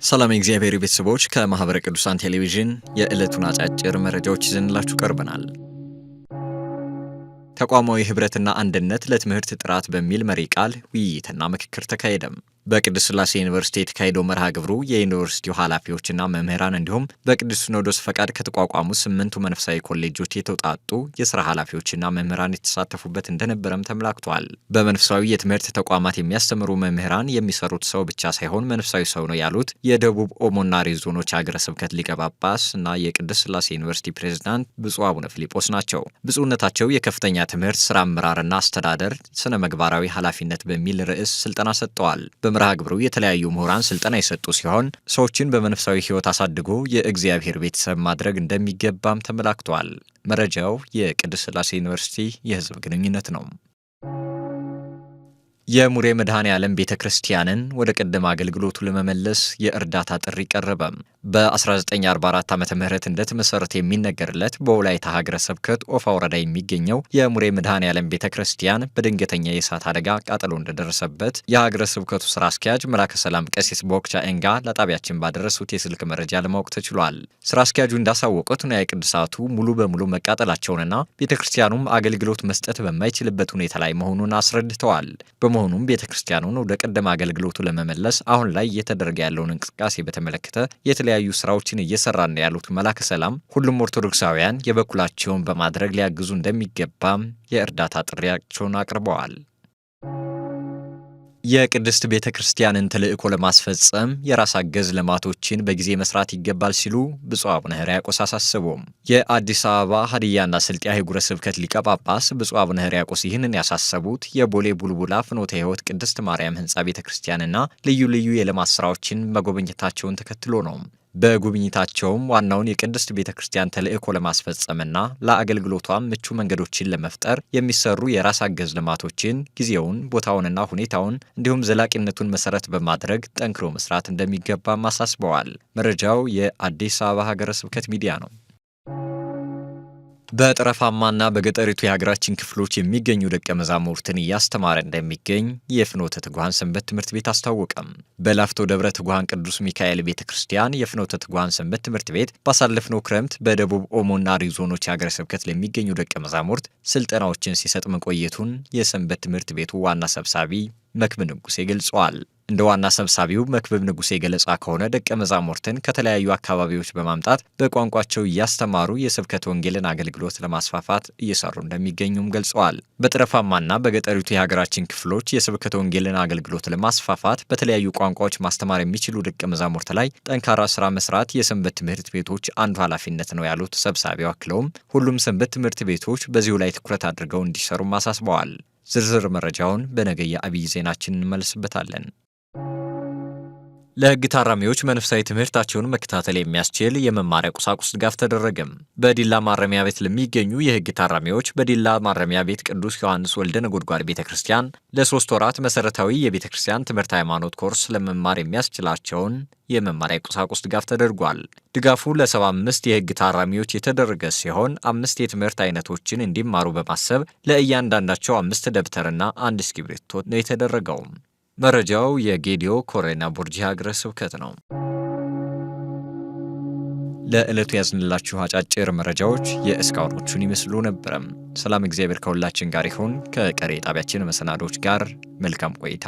ሰላም የእግዚአብሔር ቤተሰቦች ከማህበረ ቅዱሳን ቴሌቪዥን የዕለቱን አጫጭር መረጃዎች ይዘንላችሁ ቀርበናል። ተቋማዊ ህብረትና አንድነት ለትምህርት ጥራት በሚል መሪ ቃል ውይይትና ምክክር ተካሄደም። በቅዱስ ሥላሴ ዩኒቨርሲቲ የተካሄደው መርሃ ግብሩ የዩኒቨርሲቲው ኃላፊዎችና መምህራን እንዲሁም በቅዱስ ሲኖዶስ ፈቃድ ከተቋቋሙ 8 መንፈሳዊ ኮሌጆች የተውጣጡ የሥራ ኃላፊዎችና መምህራን የተሳተፉበት እንደነበረም ተመላክቷል። በመንፈሳዊ የትምህርት ተቋማት የሚያስተምሩ መምህራን የሚሰሩት ሰው ብቻ ሳይሆን መንፈሳዊ ሰው ነው ያሉት የደቡብ ኦሞና አሪ ዞኖች ሀገረ ስብከት ሊቀ ጳጳስ እና የቅዱስ ሥላሴ ዩኒቨርሲቲ ፕሬዝዳንት ብፁዕ አቡነ ፊልጶስ ናቸው። ብፁዕነታቸው የከፍተኛ ትምህርት ሥራ አመራርና አስተዳደር ስነ ምግባራዊ ኃላፊነት በሚል ርዕስ ስልጠና ሰጥተዋል። በመርሃ ግብሩ የተለያዩ ምሁራን ስልጠና የሰጡ ሲሆን ሰዎችን በመንፈሳዊ ሕይወት አሳድጎ የእግዚአብሔር ቤተሰብ ማድረግ እንደሚገባም ተመላክቷል። መረጃው የቅዱስ ሥላሴ ዩኒቨርሲቲ የሕዝብ ግንኙነት ነው። የሙሬ መድኃኔ ዓለም ቤተክርስቲያንን ወደ ቀደመ አገልግሎቱ ለመመለስ የእርዳታ ጥሪ ቀረበ። በ1944 ዓመተ ምህረት እንደተመሰረተ የሚነገርለት በወላይታ ሀገረ ስብከት ኦፋ ወረዳ የሚገኘው የሙሬ መድኃኔ ዓለም ቤተክርስቲያን በድንገተኛ የእሳት አደጋ ቃጠሎ እንደደረሰበት የሀገረ ስብከቱ ስራ አስኪያጅ መላከ ሰላም ቀሲስ ቦክቻ ኤንጋ ለጣቢያችን ባደረሱት የስልክ መረጃ ለማወቅ ተችሏል። ስራ አስኪያጁ እንዳሳወቁት ንዋየ ቅድሳቱ ሙሉ በሙሉ መቃጠላቸውንና ቤተክርስቲያኑም አገልግሎት መስጠት በማይችልበት ሁኔታ ላይ መሆኑን አስረድተዋል። በመሆኑም ቤተክርስቲያኑን ወደ ቀደመ አገልግሎቱ ለመመለስ አሁን ላይ እየተደረገ ያለውን እንቅስቃሴ በተመለከተ የተለያዩ ስራዎችን እየሰራን ያሉት መላከ ሰላም ሁሉም ኦርቶዶክሳውያን የበኩላቸውን በማድረግ ሊያግዙ እንደሚገባም የእርዳታ ጥሪያቸውን አቅርበዋል። የቅድስት ቤተክርስቲያንን ተልእኮ ለማስፈጸም የራስ አገዝ ልማቶችን በጊዜ መስራት ይገባል ሲሉ ብፁዕ አቡነ ሕርያቆስ አሳሰቡም። የአዲስ አበባ ሀዲያና ስልጤ አህጉረ ስብከት ሊቀ ጳጳስ ብፁዕ አቡነ ሕርያቆስ ይህንን ያሳሰቡት የቦሌ ቡልቡላ ፍኖተ ሕይወት ቅድስት ማርያም ህንፃ ቤተክርስቲያንና ልዩ ልዩ የልማት ስራዎችን መጎብኘታቸውን ተከትሎ ነው። በጉብኝታቸውም ዋናውን የቅድስት ቤተክርስቲያን ተልእኮ ለማስፈጸምና ለአገልግሎቷም ምቹ መንገዶችን ለመፍጠር የሚሰሩ የራስ አገዝ ልማቶችን ጊዜውን፣ ቦታውንና ሁኔታውን እንዲሁም ዘላቂነቱን መሰረት በማድረግ ጠንክሮ መስራት እንደሚገባም አሳስበዋል። መረጃው የአዲስ አበባ ሀገረ ስብከት ሚዲያ ነው። በጠረፋማና በገጠሪቱ የሀገራችን ክፍሎች የሚገኙ ደቀ መዛሙርትን እያስተማረ እንደሚገኝ የፍኖተ ትጉሃን ሰንበት ትምህርት ቤት አስታወቀም። በላፍቶ ደብረ ትጉሃን ቅዱስ ሚካኤል ቤተ ክርስቲያን የፍኖተ ትጉሃን ሰንበት ትምህርት ቤት ባሳለፍነው ክረምት በደቡብ ኦሞና አሪ ዞኖች የሀገረ ስብከት ለሚገኙ ደቀ መዛሙርት ስልጠናዎችን ሲሰጥ መቆየቱን የሰንበት ትምህርት ቤቱ ዋና ሰብሳቢ መክብብ ንጉሴ ገልጸዋል። እንደ ዋና ሰብሳቢው መክብብ ንጉሴ ገለጻ ከሆነ ደቀ መዛሙርትን ከተለያዩ አካባቢዎች በማምጣት በቋንቋቸው እያስተማሩ የስብከተ ወንጌልን አገልግሎት ለማስፋፋት እየሰሩ እንደሚገኙም ገልጸዋል። በጠረፋማና በገጠሪቱ የሀገራችን ክፍሎች የስብከተ ወንጌልን አገልግሎት ለማስፋፋት በተለያዩ ቋንቋዎች ማስተማር የሚችሉ ደቀ መዛሙርት ላይ ጠንካራ ስራ መስራት የሰንበት ትምህርት ቤቶች አንዱ ኃላፊነት ነው ያሉት ሰብሳቢው አክለውም ሁሉም ሰንበት ትምህርት ቤቶች በዚሁ ላይ ትኩረት አድርገው እንዲሰሩም አሳስበዋል። ዝርዝር መረጃውን በነገ የአብይ ዜናችን እንመለስበታለን። ለሕግ ታራሚዎች መንፈሳዊ ትምህርታቸውን መከታተል የሚያስችል የመማሪያ ቁሳቁስ ድጋፍ ተደረገም። በዲላ ማረሚያ ቤት ለሚገኙ የሕግ ታራሚዎች በዲላ ማረሚያ ቤት ቅዱስ ዮሐንስ ወልደ ነጎድጓድ ቤተክርስቲያን ለ3 ወራት መሰረታዊ የቤተክርስቲያን ትምህርት ሃይማኖት ኮርስ ለመማር የሚያስችላቸውን የመማሪያ ቁሳቁስ ድጋፍ ተደርጓል። ድጋፉ ለ75 የሕግ ታራሚዎች የተደረገ ሲሆን 5 የትምህርት አይነቶችን እንዲማሩ በማሰብ ለእያንዳንዳቸው 5 ደብተርና 1 እስክሪብቶ ነው የተደረገው። መረጃው የጌዲዮ ኮሬና ቡርጂ ሀገረ ስብከት ነው። ለዕለቱ ያዝንላችሁ አጫጭር መረጃዎች የእስካሁኖቹን ይመስሉ ነበረም። ሰላም እግዚአብሔር ከሁላችን ጋር ይሁን። ከቀሪ ጣቢያችን መሰናዶች ጋር መልካም ቆይታ